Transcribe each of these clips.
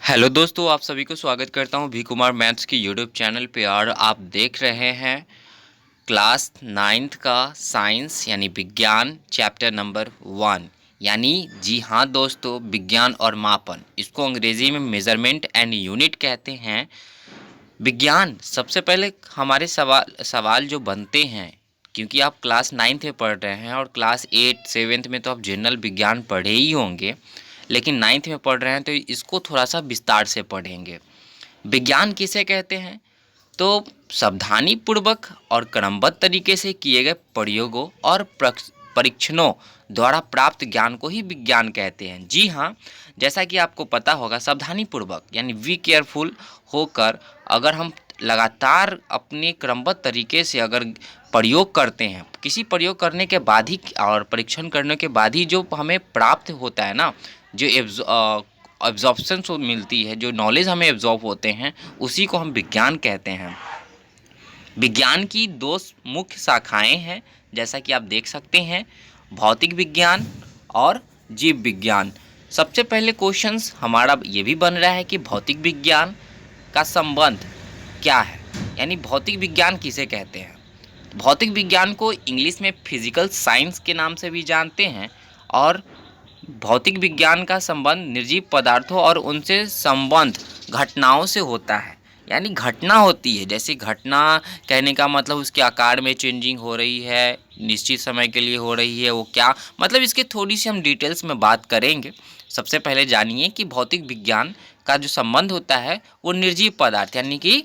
Hello दोस्तों, आप सभी को स्वागत करता हूं भी कुमार मैथ्स की यूट्यूब चैनल पे। और आप देख रहे हैं क्लास 9th का साइंस यानी विज्ञान चैप्टर नंबर 1। यानी जी हाँ दोस्तों, विज्ञान और मापन, इसको अंग्रेजी में मेजरमेंट एंड यूनिट कहते हैं। विज्ञान सबसे पहले हमारे सवाल जो बनते हैं, क्योंकि आप क्लास 9th में पढ़ रहे हैं और क्लास 8 7th में तो आप जनरल विज्ञान पढ़े ही होंगे, लेकिन 9th में पढ़ रहे हैं तो इसको थोड़ा सा विस्तार से पढ़ेंगे। विज्ञान किसे कहते हैं? तो सावधानी पूर्वक और क्रमबद्ध तरीके से किए गए प्रयोगों और परीक्षणों द्वारा प्राप्त ज्ञान को ही विज्ञान कहते हैं। जी हाँ, जैसा कि आपको पता होगा, सावधानी पूर्वक यानी वी केयरफुल होकर अगर हम लगातार अपने क्रमबद्ध तरीके से अगर प्रयोग करते हैं, किसी प्रयोग करने के बाद ही और परीक्षण करने के बाद ही जो हमें प्राप्त होता है ना, जो एब्जॉर्प्शन मिलती है, जो नॉलेज हमें एब्जॉर्ब होते हैं, उसी को हम विज्ञान कहते हैं। विज्ञान की दो मुख्य शाखाएं हैं, जैसा कि आप देख सकते हैं, भौतिक विज्ञान और जीव विज्ञान। सबसे पहले क्वेश्चंस हमारा ये भी बन रहा है कि भौतिक विज्ञान का संबंध क्या है, यानी भौतिक विज्ञान किसे कहते हैं। भौतिक विज्ञान को इंग्लिश में फिजिकल साइंस के नाम से भी जानते हैं। और भौतिक विज्ञान का संबंध निर्जीव पदार्थों और उनसे संबंध घटनाओं से होता है। यानी घटना होती है, जैसे घटना कहने का मतलब उसके आकार में चेंजिंग हो रही है, निश्चित समय के लिए हो रही है, वो क्या मतलब, इसके थोड़ी सी हम डिटेल्स में बात करेंगे। सबसे पहले जानिए कि भौतिक विज्ञान का जो संबंध होता है वो निर्जीव पदार्थ यानी कि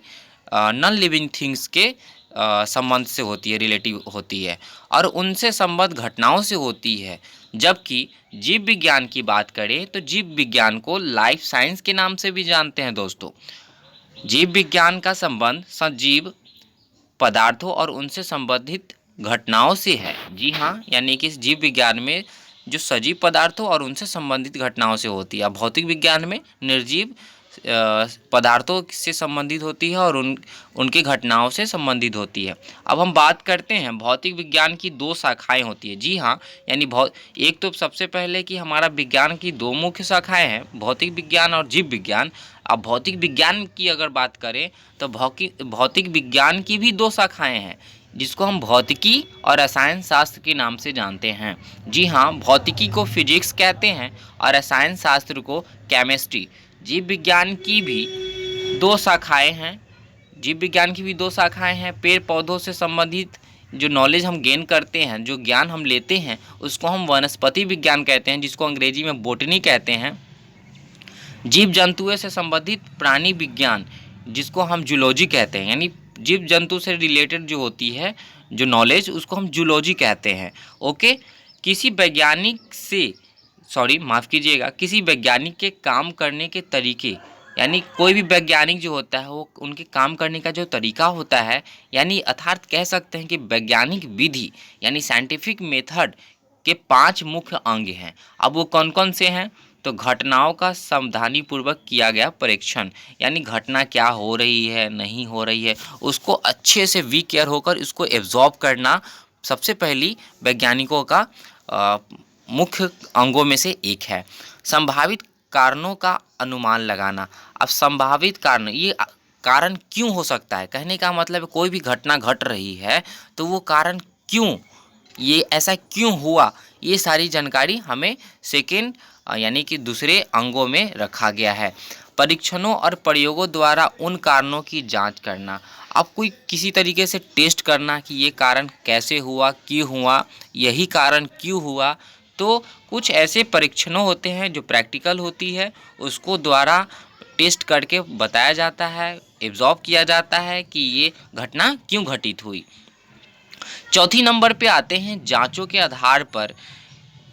नॉन लिविंग थिंग्स के संबंध से होती है, रिलेटिव होती है, और उनसे संबद्ध घटनाओं से होती है। जबकि जीव विज्ञान की बात करें तो जीव विज्ञान को लाइफ साइंस के नाम से भी जानते हैं दोस्तों। जीव विज्ञान का संबंध सजीव पदार्थों और उनसे संबंधित घटनाओं से है। जी हाँ, यानी कि जीव विज्ञान में जो सजीव पदार्थों और उनसे संबंधित घटनाओं से होती है, भौतिक विज्ञान में निर्जीव पदार्थों से संबंधित होती है और उनकी घटनाओं से संबंधित होती है। अब हम बात करते हैं, भौतिक विज्ञान की दो शाखाएं होती है। जी हाँ, यानी एक तो सबसे पहले कि हमारा विज्ञान की दो मुख्य शाखाएं हैं, भौतिक विज्ञान और जीव विज्ञान। अब भौतिक विज्ञान की अगर बात करें तो भौतिक विज्ञान की भी दो शाखाएं हैं, जिसको हम भौतिकी और रसायन शास्त्र के नाम से जानते हैं। जी हाँ, भौतिकी को फिजिक्स कहते हैं और रसायन शास्त्र को केमिस्ट्री। जीव विज्ञान की भी दो शाखाएं हैं। जीव विज्ञान की भी दो शाखाएं हैं। पेड़ पौधों से संबंधित जो नॉलेज हम गेन करते हैं, जो ज्ञान हम लेते हैं, उसको हम वनस्पति विज्ञान कहते हैं, जिसको अंग्रेजी में बोटनी कहते हैं। जीव जंतुओं से संबंधित प्राणी विज्ञान, जिसको हम जूलॉजी कहते हैं, यानी जीव जंतु से रिलेटेड जो होती है जो नॉलेज, उसको हम जूलॉजी कहते हैं। ओके, किसी वैज्ञानिक से माफ़ कीजिएगा, किसी वैज्ञानिक के काम करने के तरीके, यानी कोई भी वैज्ञानिक जो होता है वो उनके काम करने का जो तरीका होता है, यानी अर्थात कह सकते हैं कि वैज्ञानिक विधि यानी साइंटिफिक मेथड के 5 मुख्य अंग हैं। अब वो कौन कौन से हैं? तो घटनाओं का सावधानीपूर्वक किया गया परीक्षण, यानी घटना क्या हो रही है, नहीं हो रही है, उसको अच्छे से वी केयर होकर इसको एब्जॉर्ब करना सबसे पहली वैज्ञानिकों का मुख्य अंगों में से एक है। संभावित कारणों का अनुमान लगाना। अब संभावित कारण, ये कारण क्यों हो सकता है, कहने का मतलब कोई भी घटना घट रही है तो वो कारण क्यों, ये ऐसा क्यों हुआ, ये सारी जानकारी हमें सेकेंड यानी कि दूसरे अंगों में रखा गया है। परीक्षणों और प्रयोगों द्वारा उन कारणों की जांच करना। अब कोई किसी तरीके से टेस्ट करना कि ये कारण कैसे हुआ, क्यों हुआ, यही कारण क्यों हुआ। तो कुछ ऐसे परीक्षणों होते हैं जो प्रैक्टिकल होती है, उसको द्वारा टेस्ट करके बताया जाता है, एब्जॉर्ब किया जाता है कि ये घटना क्यों घटित हुई। चौथी नंबर पे आते हैं जांचों के आधार पर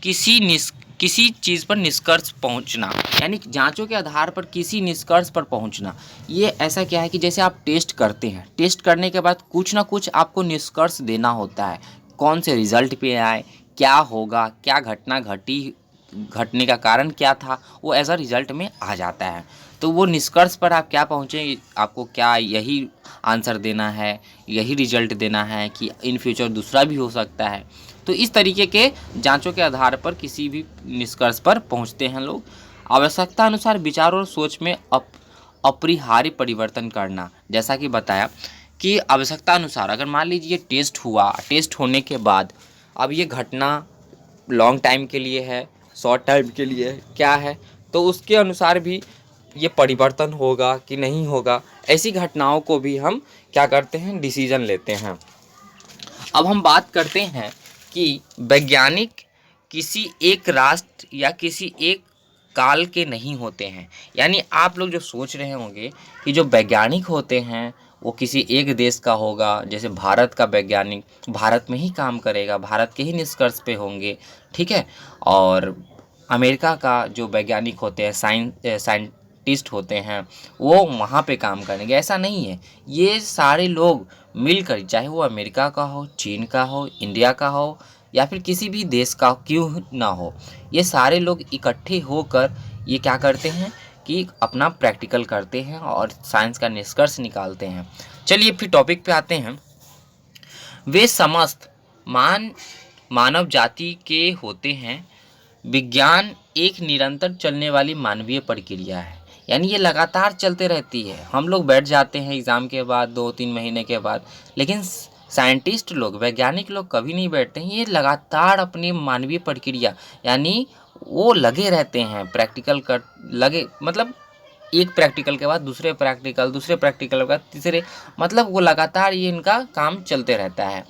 किसी चीज़ पर निष्कर्ष पहुंचना, यानी जांचों के आधार पर किसी निष्कर्ष पर पहुंचना। ये ऐसा क्या है कि जैसे आप टेस्ट करते हैं, टेस्ट करने के बाद कुछ ना कुछ आपको निष्कर्ष देना होता है, कौन से रिजल्ट पे आए, क्या होगा, क्या घटना घटी, घटने का कारण क्या था, वो एज अ रिजल्ट में आ जाता है। तो वो निष्कर्ष पर आप क्या पहुँचे, आपको क्या यही आंसर देना है, यही रिजल्ट देना है कि इन फ्यूचर दूसरा भी हो सकता है। तो इस तरीके के जांचों के आधार पर किसी भी निष्कर्ष पर पहुंचते हैं लोग। आवश्यकता अनुसार विचार और सोच में अपरिहार्य परिवर्तन करना। जैसा कि बताया कि आवश्यकता अनुसार अगर मान लीजिए टेस्ट हुआ, टेस्ट होने के बाद अब ये घटना लॉन्ग टाइम के लिए है, शॉर्ट टाइम के लिए है, क्या है, तो उसके अनुसार भी ये परिवर्तन होगा कि नहीं होगा, ऐसी घटनाओं को भी हम क्या करते हैं, डिसीजन लेते हैं। अब हम बात करते हैं कि वैज्ञानिक किसी एक राष्ट्र या किसी एक काल के नहीं होते हैं। यानी आप लोग जो सोच रहे होंगे कि जो वैज्ञानिक होते हैं वो किसी एक देश का होगा, जैसे भारत का वैज्ञानिक भारत में ही काम करेगा, भारत के ही निष्कर्ष पे होंगे, ठीक है, और अमेरिका का जो वैज्ञानिक होते हैं, साइंटिस्ट होते हैं, वो वहाँ पे काम करेंगे। ऐसा नहीं है, ये सारे लोग मिलकर, चाहे वो अमेरिका का हो, चीन का हो, इंडिया का हो या फिर किसी भी देश का क्यों ना हो, ये सारे लोग इकट्ठे होकर ये क्या करते हैं कि अपना प्रैक्टिकल करते हैं और साइंस का निष्कर्ष निकालते हैं। चलिए फिर टॉपिक पे आते हैं। वे समस्त मानव जाति के होते हैं। विज्ञान एक निरंतर चलने वाली मानवीय प्रक्रिया है, यानी ये लगातार चलते रहती है। हम लोग बैठ जाते हैं एग्ज़ाम के बाद 2-3 महीने के बाद, लेकिन साइंटिस्ट लोग, वैज्ञानिक लोग कभी नहीं बैठते हैं। ये लगातार अपनी मानवीय प्रक्रिया यानी वो लगे रहते हैं, प्रैक्टिकल कर लगे, मतलब एक प्रैक्टिकल के बाद दूसरे प्रैक्टिकल, दूसरे प्रैक्टिकल के बाद तीसरे, मतलब वो लगातार ये इनका काम चलते रहता है।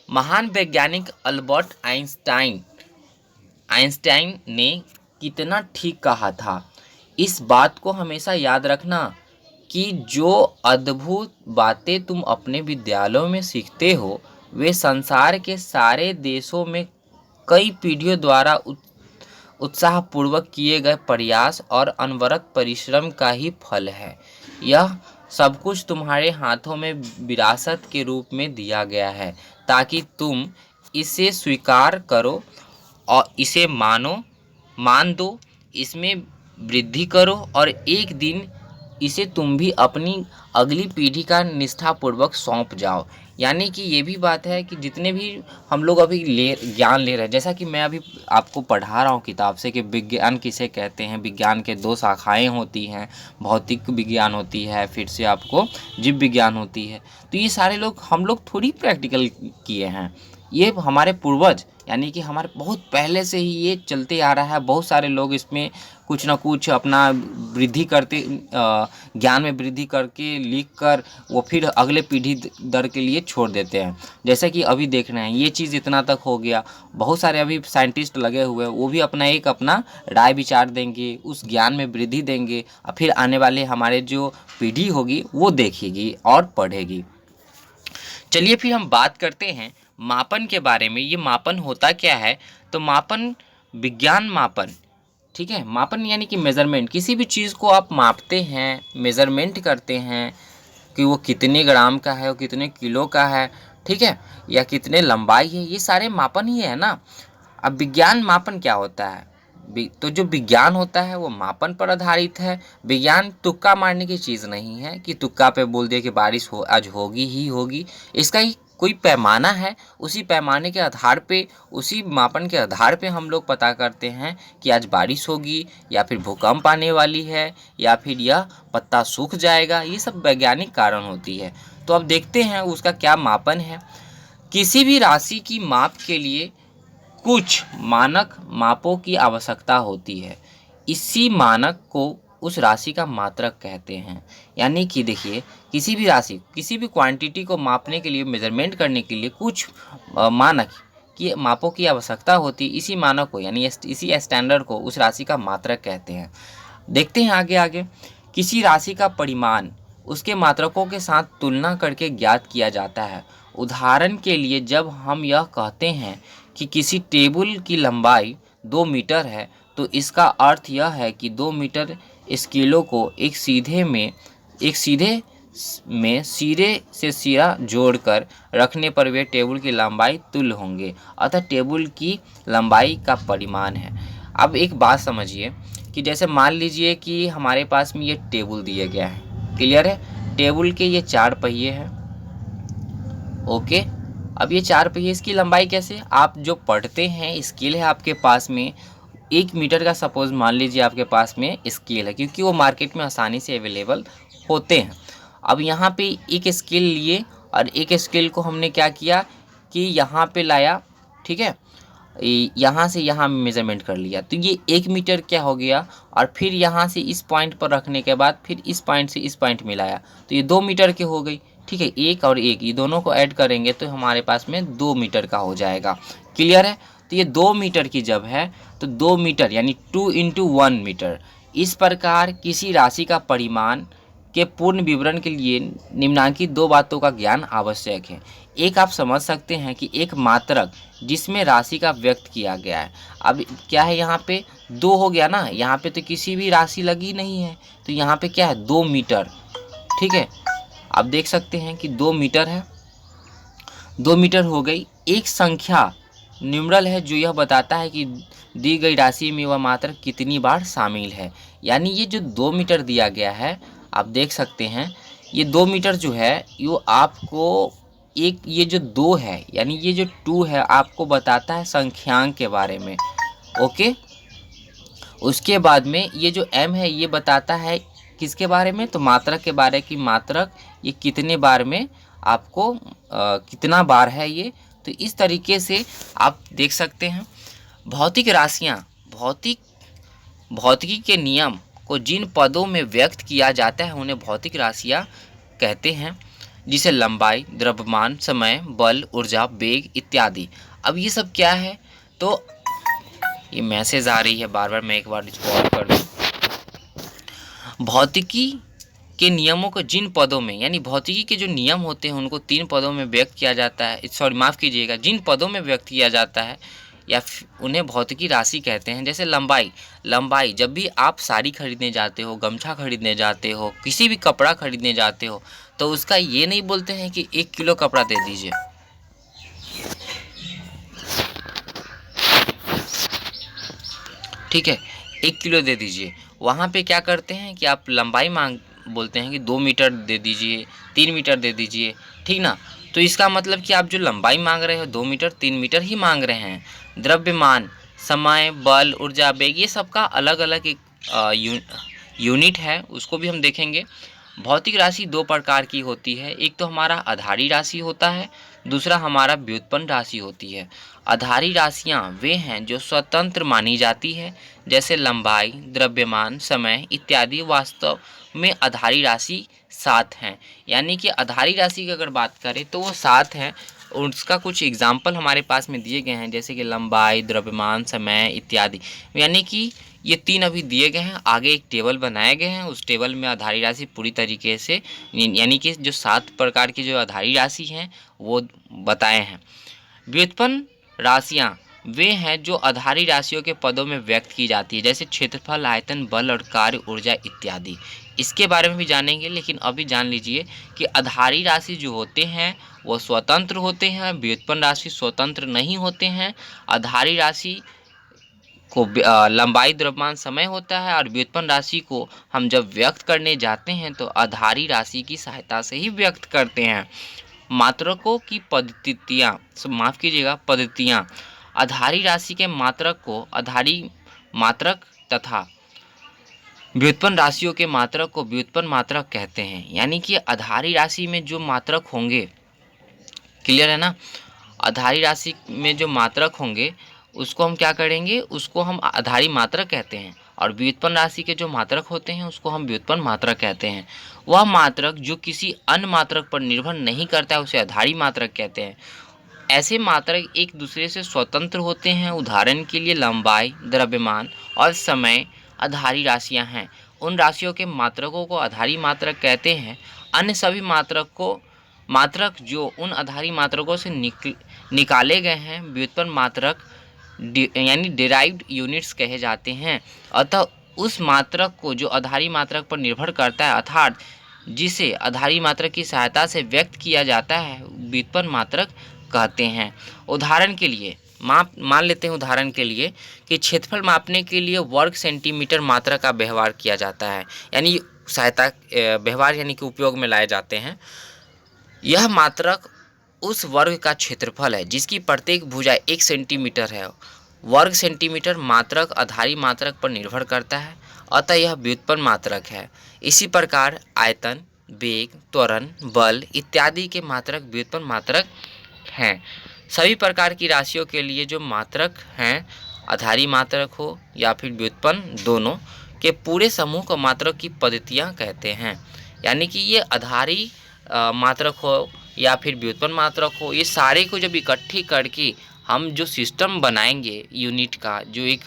महान वैज्ञानिक अल्बर्ट आइंस्टाइन ने कितना ठीक कहा था। इस बात को हमेशा याद रखना कि जो अद्भुत बातें तुम अपने विद्यालयों में सीखते हो वे संसार के सारे देशों में कई पीढ़ियों द्वारा उत्साहपूर्वक किए गए प्रयास और अनवरत परिश्रम का ही फल है। यह सब कुछ तुम्हारे हाथों में विरासत के रूप में दिया गया है ताकि तुम इसे स्वीकार करो और इसे मान दो, इसमें वृद्धि करो और एक दिन इसे तुम भी अपनी अगली पीढ़ी का निष्ठापूर्वक सौंप जाओ। यानी कि ये भी बात है कि जितने भी हम लोग अभी ज्ञान ले रहे हैं, जैसा कि मैं अभी आपको पढ़ा रहा हूँ किताब से कि विज्ञान किसे कहते हैं। विज्ञान के 2 शाखाएं होती हैं, भौतिक विज्ञान होती है, फिर से आपको जीव विज्ञान होती है। तो ये सारे लोग हम लोग थोड़ी प्रैक्टिकल किए हैं, ये हमारे पूर्वज यानी कि हमारे बहुत पहले से ही ये चलते आ रहा है। बहुत सारे लोग इसमें कुछ ना कुछ अपना वृद्धि करते, ज्ञान में वृद्धि करके लिख कर वो फिर अगले पीढ़ी दर के लिए छोड़ देते हैं। जैसे कि अभी देख रहे हैं ये चीज़ इतना तक हो गया, बहुत सारे अभी साइंटिस्ट लगे हुए हैं, वो भी अपना राय विचार देंगे, उस ज्ञान में वृद्धि देंगे और फिर आने वाले हमारे जो पीढ़ी होगी वो देखेगी और पढ़ेगी। चलिए फिर हम बात करते हैं मापन के बारे में। ये मापन होता क्या है, तो मापन विज्ञान मापन, ठीक है, मापन यानी कि मेज़रमेंट। किसी भी चीज़ को आप मापते हैं, मेज़रमेंट करते हैं कि वो कितने ग्राम का है, वो कितने किलो का है, ठीक है, या कितने लंबाई है, ये सारे मापन ही है ना। अब विज्ञान मापन क्या होता है, तो जो विज्ञान होता है वो मापन पर आधारित है। विज्ञान तुक्का मारने की चीज़ नहीं है कि तुक्का पे बोल दिए कि बारिश आज होगी ही होगी। इसका ही कोई पैमाना है, उसी पैमाने के आधार पे, उसी मापन के आधार पे हम लोग पता करते हैं कि आज बारिश होगी या फिर भूकंप आने वाली है या फिर यह पत्ता सूख जाएगा। ये सब वैज्ञानिक कारण होती है। तो अब देखते हैं उसका क्या मापन है। किसी भी राशि की माप के लिए कुछ मानक मापों की आवश्यकता होती है। इसी मानक को उस राशि का मात्रक कहते हैं। यानी कि देखिए, किसी भी राशि, किसी भी क्वांटिटी को मापने के लिए, मेजरमेंट करने के लिए कुछ मानक की मापों की आवश्यकता होती है। इसी मानक को यानी इसी स्टैंडर्ड को उस राशि का मात्रक कहते हैं। देखते हैं आगे। किसी राशि का परिमाण उसके मात्रकों के साथ तुलना करके ज्ञात किया जाता है। उदाहरण के लिए जब हम यह कहते हैं कि किसी टेबल की लंबाई 2 मीटर है, तो इसका अर्थ यह है कि 2 मीटर स्केलों को एक सीधे में सिरे से सिरा जोड़कर रखने पर वे टेबल की लंबाई तुल्य होंगे। अतः टेबल की लंबाई का परिमाण है। अब एक बात समझिए कि जैसे मान लीजिए कि हमारे पास में ये टेबल दिया गया है, क्लियर है, टेबल के ये 4 पहिए हैं, ओके। अब ये 4 पहिए, इसकी लंबाई कैसे, आप जो पढ़ते हैं स्केल है आपके पास में, 1 मीटर का सपोज मान लीजिए आपके पास में स्केल है, क्योंकि वो मार्केट में आसानी से अवेलेबल होते हैं। अब यहाँ पे एक स्केल लिए और एक स्केल को हमने क्या किया कि यहाँ पे लाया, ठीक है, यहाँ से यहाँ मेज़रमेंट कर लिया, तो ये 1 मीटर क्या हो गया। और फिर यहाँ से इस पॉइंट पर रखने के बाद फिर इस पॉइंट से इस पॉइंट मिलाया, तो ये 2 मीटर की हो गई, ठीक है। एक और एक ये दोनों को ऐड करेंगे तो हमारे पास में 2 मीटर का हो जाएगा। क्लियर है। तो ये 2 मीटर की जब है तो 2 मीटर यानी 2 इंटू 1 मीटर। इस प्रकार किसी राशि का परिमाण के पूर्ण विवरण के लिए निम्नांकित 2 बातों का ज्ञान आवश्यक है। एक, आप समझ सकते हैं कि एक मात्रक जिसमें राशि का व्यक्त किया गया है। अब क्या है, यहाँ पे 2 हो गया ना, यहाँ पे तो किसी भी राशि लगी नहीं है, तो यहाँ पे क्या है 2 मीटर, ठीक है। आप देख सकते हैं कि 2 मीटर है, 2 मीटर हो गई। एक संख्या न्यूमरल है जो यह बताता है कि दी गई राशि में वह मात्रक कितनी बार शामिल है। यानी ये जो 2 मीटर दिया गया है, आप देख सकते हैं ये 2 मीटर जो है ये आपको एक, ये जो 2 है यानी ये जो 2 है आपको बताता है संख्यांक के बारे में। ओके, उसके बाद में ये जो m है ये बताता है किसके बारे में, तो मात्रक के बारे की, मात्रक ये कितने बार में आपको कितना बार है ये। तो इस तरीके से आप देख सकते हैं भौतिक राशियाँ, भौतिकी के नियम को जिन पदों में व्यक्त किया जाता है उन्हें भौतिक राशियाँ कहते हैं, जिसे लंबाई, द्रव्यमान, समय, बल, ऊर्जा, वेग इत्यादि। अब ये सब क्या है, तो ये मैसेज आ रही है बार बार, मैं एक बार इसको ऑफ कर दूँ। भौतिकी के नियमों को जिन पदों में, यानी भौतिकी के जो नियम होते हैं उनको 3 पदों में व्यक्त किया जाता है, सॉरी माफ़ कीजिएगा, जिन पदों में व्यक्त किया जाता है या उन्हें भौतिकी राशि कहते हैं। जैसे लंबाई, जब भी आप साड़ी खरीदने जाते हो, गमछा खरीदने जाते हो, किसी भी कपड़ा खरीदने जाते हो, तो उसका ये नहीं बोलते हैं कि 1 किलो कपड़ा दे दीजिए, ठीक है, 1 किलो दे दीजिए। वहाँ पे क्या करते हैं कि आप लंबाई बोलते हैं कि 2 मीटर दे दीजिए, 3 मीटर दे दीजिए, ठीक ना। तो इसका मतलब कि आप जो लंबाई मांग रहे हो 2 मीटर 3 मीटर ही मांग रहे हैं। द्रव्यमान, समय, बल, ऊर्जा, वेग, ये सबका अलग अलग एक यूनिट है, उसको भी हम देखेंगे। भौतिक राशि 2 प्रकार की होती है, एक तो हमारा आधारी राशि होता है, दूसरा हमारा व्युत्पन्न राशि होती है। आधारी राशियाँ वे हैं जो स्वतंत्र मानी जाती है, जैसे लंबाई, द्रव्यमान, समय इत्यादि। वास्तव में आधारी राशि 7 हैं, यानी कि आधारी राशि की अगर बात करें तो वो 7 हैं। उसका कुछ एग्जाम्पल हमारे पास में दिए गए हैं, जैसे कि लंबाई, द्रव्यमान, समय इत्यादि। यानी कि ये 3 अभी दिए गए हैं, आगे एक टेबल बनाए गए हैं, उस टेबल में आधारी राशि पूरी तरीके से, यानी कि जो 7 प्रकार की जो आधारी राशि हैं वो बताए हैं। व्युत्पन्न राशियाँ वे हैं जो आधारी राशियों के पदों में व्यक्त की जाती है, जैसे क्षेत्रफल, आयतन, बल और कार्य, ऊर्जा इत्यादि। इसके बारे में भी जानेंगे, लेकिन अभी जान लीजिए कि आधारी राशि जो होते हैं वो स्वतंत्र होते हैं, व्युत्पन्न राशि स्वतंत्र नहीं होते हैं। आधारी राशि को लंबाई, द्रव्यमान, समय होता है, और व्युत्पन्न राशि को हम जब व्यक्त करने जाते हैं तो आधारी राशि की सहायता से ही व्यक्त करते हैं। मात्रकों की पद्धतियाँ, माफ़ कीजिएगा, पद्धतियाँ। आधारी राशि के मात्रक को आधारी मात्रक तथा व्युत्पन्न राशियों के मात्रक को व्युत्पन्न मात्रक कहते हैं। यानी कि आधारी राशि में जो मात्रक होंगे, क्लियर है ना, आधारी राशि में जो मात्रक होंगे उसको हम क्या करेंगे, उसको हम आधारी मात्रक कहते हैं, और व्युत्पन्न राशि के जो मात्रक होते हैं उसको हम व्युत्पन्न मात्रक कहते हैं। वह मात्रक जो किसी अन्य मात्रक पर निर्भर नहीं करता है उसे आधारी मात्रक कहते हैं। ऐसे मात्रक एक दूसरे से स्वतंत्र होते हैं। उदाहरण के लिए लंबाई, द्रव्यमान और समय आधारी राशियां हैं। उन राशियों के मात्रकों को आधारी मात्रक कहते हैं। अन्य सभी मात्रक जो उन आधारी मात्रकों से निकाले गए हैं व्युत्पन्न मात्रक यानी डिराइव्ड यूनिट्स कहे जाते हैं। अतः उस मात्रक को जो आधारी मात्रक पर निर्भर करता है, अर्थात जिसे आधारी मात्रक की सहायता से व्यक्त किया जाता है, व्युत्पन्न मात्रक कहते हैं। उदाहरण के लिए मान लेते हैं उदाहरण के लिए कि क्षेत्रफल मापने के लिए वर्ग सेंटीमीटर मात्रा का व्यवहार किया जाता है, यानी सहायता व्यवहार यानी कि उपयोग में लाए जाते हैं। यह मात्रक उस वर्ग का क्षेत्रफल है जिसकी प्रत्येक भुजा 1 सेंटीमीटर है। वर्ग सेंटीमीटर मात्रक आधारी मात्रक पर निर्भर करता है, अतः यह व्युत्पन्न मात्रक है। इसी प्रकार आयतन, वेग, त्वरण, बल इत्यादि के मात्रक व्युत्पन्न मात्रक हैं। सभी प्रकार की राशियों के लिए जो मात्रक हैं, आधारी मात्रक हो या फिर व्युत्पन्न, दोनों के पूरे समूह को मात्रक की पद्धतियाँ कहते हैं। यानी कि ये आधारी मात्रक हो या फिर व्युत्पन्न मात्रक हो, ये सारे को जब इकट्ठी करके हम जो सिस्टम बनाएंगे यूनिट का, जो एक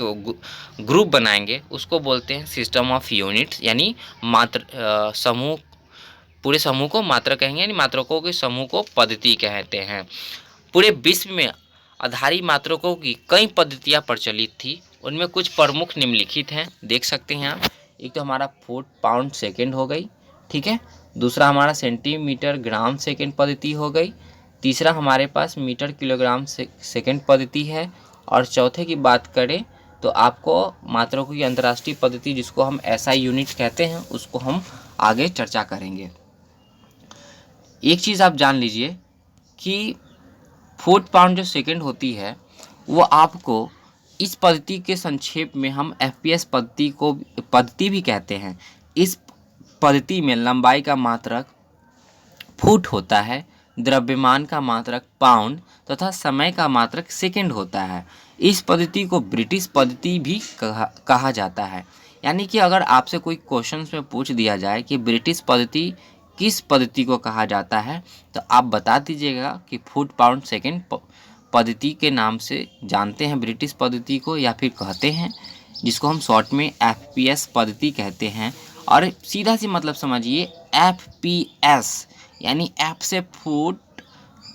ग्रुप बनाएंगे, उसको बोलते हैं सिस्टम ऑफ यूनिट्स। यानी समूह, पूरे समूह को मात्रक कहेंगे, यानी मात्रकों के समूह को पद्धति कहते हैं। पूरे विश्व में आधारी मात्रकों की कई पद्धतियाँ प्रचलित थी, उनमें कुछ प्रमुख निम्नलिखित हैं, देख सकते हैं आप। एक तो हमारा फुट पाउंड सेकेंड हो गई, ठीक है। दूसरा हमारा सेंटीमीटर ग्राम सेकेंड पद्धति हो गई। तीसरा हमारे पास मीटर किलोग्राम सेकेंड पद्धति है। और चौथे की बात करें तो आपको मात्रकों की अंतर्राष्ट्रीय पद्धति, जिसको हम एसआई यूनिट कहते हैं, उसको हम आगे चर्चा करेंगे। एक चीज़ आप जान लीजिए कि फुट पाउंड जो सेकेंड होती है, वो आपको इस पद्धति के संक्षेप में हम एफपीएस पद्धति भी कहते हैं। इस पद्धति में लंबाई का मात्रक फुट होता है, द्रव्यमान का मात्रक पाउंड तथा समय का मात्रक सेकेंड होता है। इस पद्धति को ब्रिटिश पद्धति भी कहा जाता है। यानी कि अगर आपसे कोई क्वेश्चन में पूछ दिया जाए कि ब्रिटिश पद्धति किस पद्धति को कहा जाता है, तो आप बता दीजिएगा कि फुट पाउंड सेकेंड पद्धति के नाम से जानते हैं ब्रिटिश पद्धति को, या फिर कहते हैं, जिसको हम शॉर्ट में एफपीएस पद्धति कहते हैं। और सीधा सी मतलब समझिए, एफपीएस यानी एफ से फुट,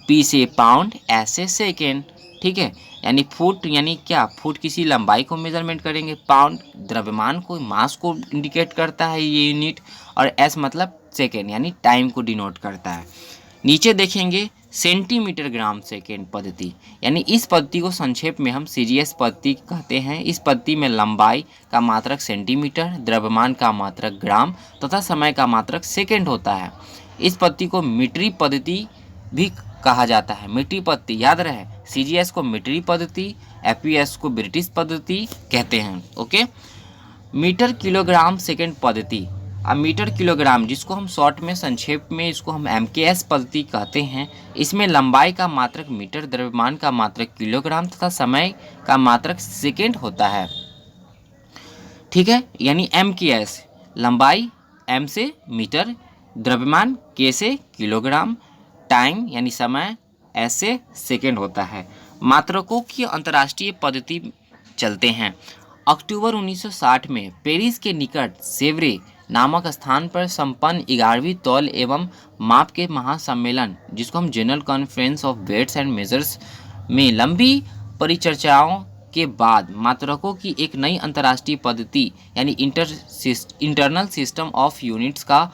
पी से पाउंड, एस से सेकेंड, ठीक है। यानी फुट यानी क्या, फुट किसी लंबाई को मेजरमेंट करेंगे, पाउंड द्रव्यमान को, मास को इंडिकेट करता है ये यूनिट, और एस मतलब सेकेंड यानी टाइम को डिनोट करता है। नीचे देखेंगे सेंटीमीटर ग्राम सेकेंड पद्धति, यानी इस पद्धति को संक्षेप में हम सीजीएस पद्धति कहते हैं। इस पद्धति में लंबाई का मात्रक सेंटीमीटर, द्रव्यमान का मात्रक ग्राम तथा समय का मात्रक सेकेंड होता है। इस पद्धति को मीटरी पद्धति भी कहा जाता है। मीटरी पद्धति याद रहे, सीजीएस को मीटरी पद्धति, एफपीएस को ब्रिटिश पद्धति कहते हैं। ओके, मीटर किलोग्राम सेकेंड पद्धति। अब मीटर किलोग्राम, जिसको हम शॉर्ट में संक्षेप में इसको हम एमकेएस पद्धति कहते हैं, इसमें लंबाई का मात्रक मीटर, द्रव्यमान का मात्रक किलोग्राम तथा समय का मात्रक सेकेंड होता है, ठीक है। यानी एमकेएस, लंबाई एम से मीटर, द्रव्यमान के से किलोग्राम, टाइम यानी समय एस से सेकेंड होता है। मात्रकों की अंतर्राष्ट्रीय पद्धति चलते हैं। अक्टूबर 1960 में पेरिस के निकट सेवरे नामक स्थान पर संपन्न 11वीं तौल एवं माप के महासम्मेलन, जिसको हम general conference of weights and measures में लंबी परिचर्चाओं के बाद मात्रकों की एक नई अंतर्राष्ट्रीय पद्धति यानी इंटरनल सिस्टम ऑफ यूनिट्स का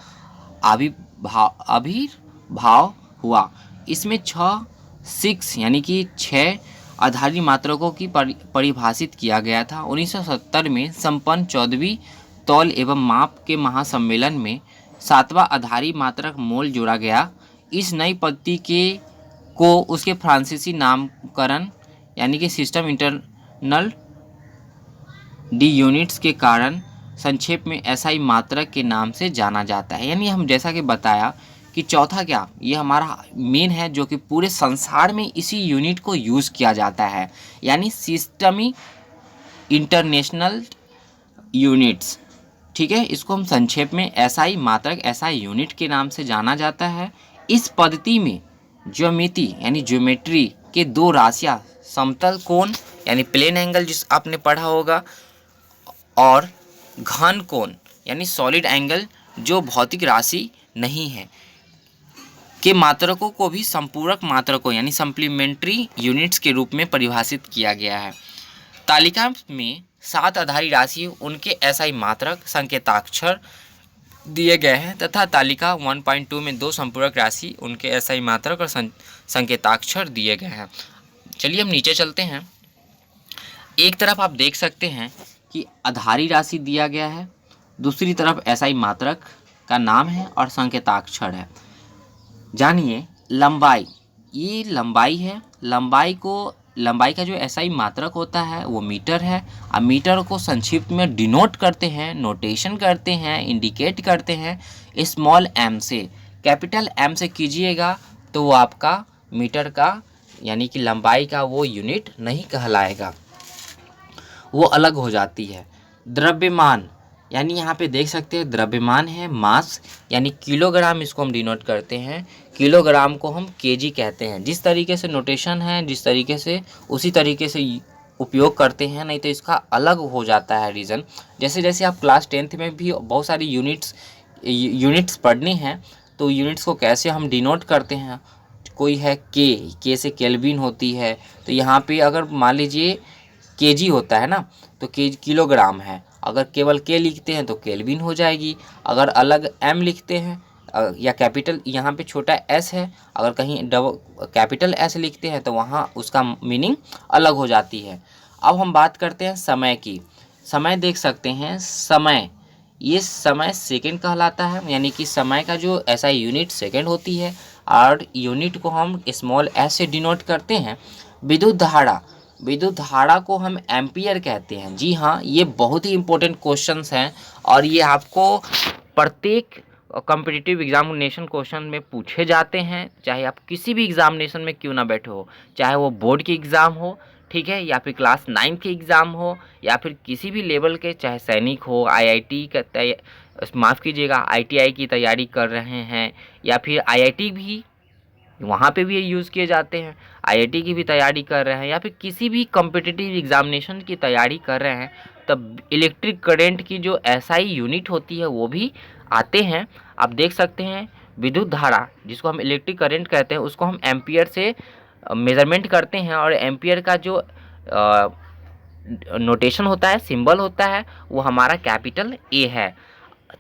आविर्भाव हुआ। इसमें 6 यानी कि 6 आधारी मात्रकों की परिभाषित किया गया था। 1970 में संपन्न 14वीं तौल एवं माप के महासम्मेलन में 7वां आधारी मात्रक मोल जोड़ा गया। इस नई पद्धति को उसके फ्रांसीसी नामकरण यानी कि सिस्टम इंटरनल डी यूनिट्स के कारण संक्षेप में एसआई मात्रक के नाम से जाना जाता है। यानी हम जैसा कि बताया कि चौथा क्या, ये हमारा मेन है, जो कि पूरे संसार में इसी यूनिट को यूज़ किया जाता है, यानी सिस्टमी इंटरनेशनल यूनिट्स, ठीक है। इसको हम संक्षेप में एसआई मात्रक, एसआई यूनिट के नाम से जाना जाता है। इस पद्धति में ज्योमिति यानी ज्योमेट्री के 2 राशियाँ, समतल कोण यानी प्लेन एंगल जिस आपने पढ़ा होगा, और घन कोण यानी सॉलिड एंगल जो भौतिक राशि नहीं है, के मात्रकों को भी संपूरक मात्रकों यानी सप्लीमेंट्री यूनिट्स के रूप में परिभाषित किया गया है। तालिका में 7 आधारी राशि, उनके एसआई मात्रक, संकेताक्षर दिए गए हैं तथा तालिका 1.2 में 2 संपूरक राशि, उनके एसआई मात्रक और संकेताक्षर दिए गए हैं। चलिए हम नीचे चलते हैं। एक तरफ आप देख सकते हैं कि आधारी राशि दिया गया है, दूसरी तरफ एसआई मात्रक का नाम है और संकेताक्षर है। जानिए लंबाई, ये लंबाई है, लंबाई को लंबाई का जो एसआई मात्रक होता है वो मीटर है। अब मीटर को संक्षिप्त में डिनोट करते हैं, नोटेशन करते हैं, इंडिकेट करते हैं स्मॉल एम से। कैपिटल एम से कीजिएगा तो वो आपका मीटर का यानी कि लंबाई का वो यूनिट नहीं कहलाएगा, वो अलग हो जाती है। द्रव्यमान यानी यहाँ पे देख सकते हैं द्रव्यमान है मास यानी किलोग्राम, इसको हम डिनोट करते हैं। किलोग्राम को हम केजी कहते हैं। जिस तरीके से नोटेशन है जिस तरीके से उसी तरीके से उपयोग करते हैं, नहीं तो इसका अलग हो जाता है रीज़न। जैसे जैसे आप क्लास 10th में भी बहुत सारी यूनिट्स पढ़नी हैं, तो यूनिट्स को कैसे हम डिनोट करते हैं। कोई है के से केल्विन होती है, तो यहाँ पे अगर मान लीजिए केजी होता है ना, तो किलोग्राम है। अगर केवल के लिखते हैं तो केल्विन हो जाएगी। अगर अलग एम लिखते हैं या कैपिटल यहाँ पे छोटा एस है, अगर कहीं कैपिटल एस लिखते हैं तो वहाँ उसका मीनिंग अलग हो जाती है। अब हम बात करते हैं समय की। समय देख सकते हैं, समय ये समय सेकंड कहलाता है, यानी कि समय का जो ऐसा यूनिट सेकंड होती है, और यूनिट को हम स्मॉल एस से डिनोट करते हैं। विद्युत धारा को हम एम्पियर कहते हैं। जी हाँ, ये बहुत ही इंपॉर्टेंट क्वेश्चंस हैं और ये आपको प्रत्येक कॉम्पिटिटिव एग्जामिनेशन क्वेश्चन में पूछे जाते हैं, चाहे आप किसी भी एग्जामिनेशन में क्यों ना बैठे हो, चाहे वो बोर्ड की एग्ज़ाम हो, ठीक है, या फिर क्लास 9 के एग्ज़ाम हो, या फिर किसी भी लेवल के, चाहे सैनिक हो, आईआईटी का माफ़ कीजिएगा आईटीआई की तैयारी कर रहे हैं, या फिर आईआईटी भी वहाँ पे भी ये यूज़ किए जाते हैं, आईआईटी की भी तैयारी कर रहे हैं, या फिर किसी भी कॉम्पिटिटिव एग्जामिनेशन की तैयारी कर रहे हैं, तब इलेक्ट्रिक करंट की जो एसआई यूनिट होती है वो भी आते हैं। आप देख सकते हैं विद्युत धारा जिसको हम इलेक्ट्रिक करंट कहते हैं, उसको हम एम्पियर से मेज़रमेंट करते हैं, और एम्पियर का जो नोटेशन होता है, सिंबल होता है, वो हमारा कैपिटल ए है।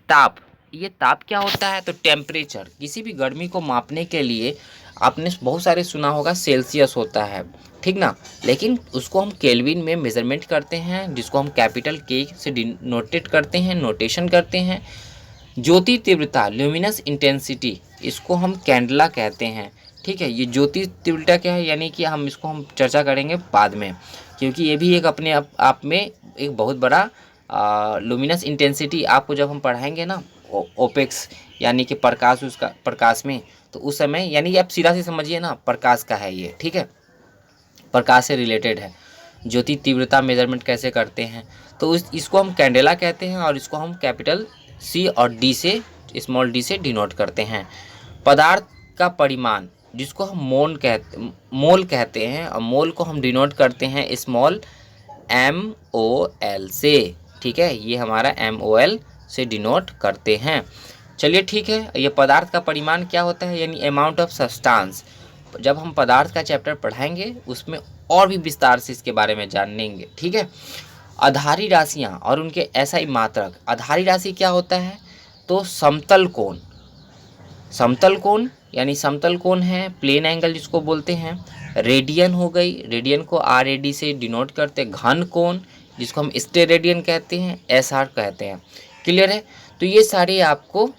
ताप, ये ताप क्या होता है, तो टेम्परेचर, किसी भी गर्मी को मापने के लिए आपने बहुत सारे सुना होगा सेल्सियस होता है, ठीक ना, लेकिन उसको हम केल्विन में मेज़रमेंट करते हैं, जिसको हम कैपिटल के से डिनोटेट करते हैं, नोटेशन करते हैं। ज्योति तीव्रता, ल्यूमिनस इंटेंसिटी, इसको हम कैंडला कहते हैं, ठीक है। ये ज्योति तीव्रता क्या है, यानी कि हम इसको हम चर्चा करेंगे बाद में, क्योंकि ये भी एक अपने आप में एक बहुत बड़ा लुमिनस इंटेंसिटी आपको जब हम पढ़ाएंगे ना ओपेक्स यानी कि प्रकाश, उसका प्रकाश में, तो उस समय यानी कि आप सीधा से समझिए ना प्रकाश का है ये, ठीक है, प्रकाश से रिलेटेड है। ज्योति तीव्रता मेजरमेंट कैसे करते हैं, तो इसको हम कैंडेला कहते हैं, और इसको हम कैपिटल सी और डी से स्मॉल डी से डिनोट करते हैं। पदार्थ का परिमाण जिसको हम मोल कहते हैं, और मोल को हम डिनोट करते हैं स्मॉल MOL से, ठीक है, ये हमारा MOL से डिनोट करते हैं। चलिए ठीक है, ये पदार्थ का परिमाण क्या होता है, यानी अमाउंट ऑफ सब्सटेंस। जब हम पदार्थ का चैप्टर पढ़ाएंगे उसमें और भी विस्तार से इसके बारे में जानेंगे, ठीक है। आधारी राशियाँ और उनके एसआई मात्रक। आधारी राशि क्या होता है, तो समतल कोण, समतल कोण यानी समतल कोण है, प्लेन एंगल जिसको बोलते हैं। रेडियन हो गई, रेडियन को RAD से डिनोट करते हैं। घन कोण जिसको हम स्टेरेडियन कहते हैं, SR कहते हैं। क्लियर है, तो ये सारे आपको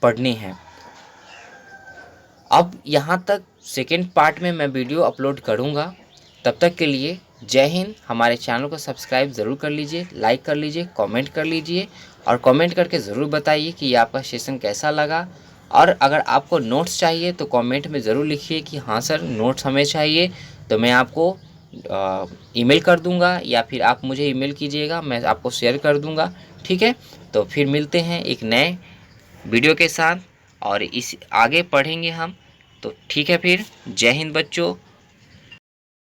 पढ़ने हैं। अब यहाँ तक सेकेंड पार्ट में मैं वीडियो अपलोड करूँगा, तब तक के लिए जय हिंद। हमारे चैनल को सब्सक्राइब ज़रूर कर लीजिए, लाइक कर लीजिए, कमेंट कर लीजिए, और कमेंट करके ज़रूर बताइए कि ये आपका सेशन कैसा लगा। और अगर आपको नोट्स चाहिए तो कमेंट में ज़रूर लिखिए कि हाँ सर नोट्स हमें चाहिए, तो मैं आपको ईमेल कर दूंगा, या फिर आप मुझे ईमेल कीजिएगा, मैं आपको शेयर कर दूंगा, ठीक है। तो फिर मिलते हैं एक नए वीडियो के साथ, और इस आगे पढ़ेंगे हम। तो ठीक है, फिर जय हिंद बच्चों।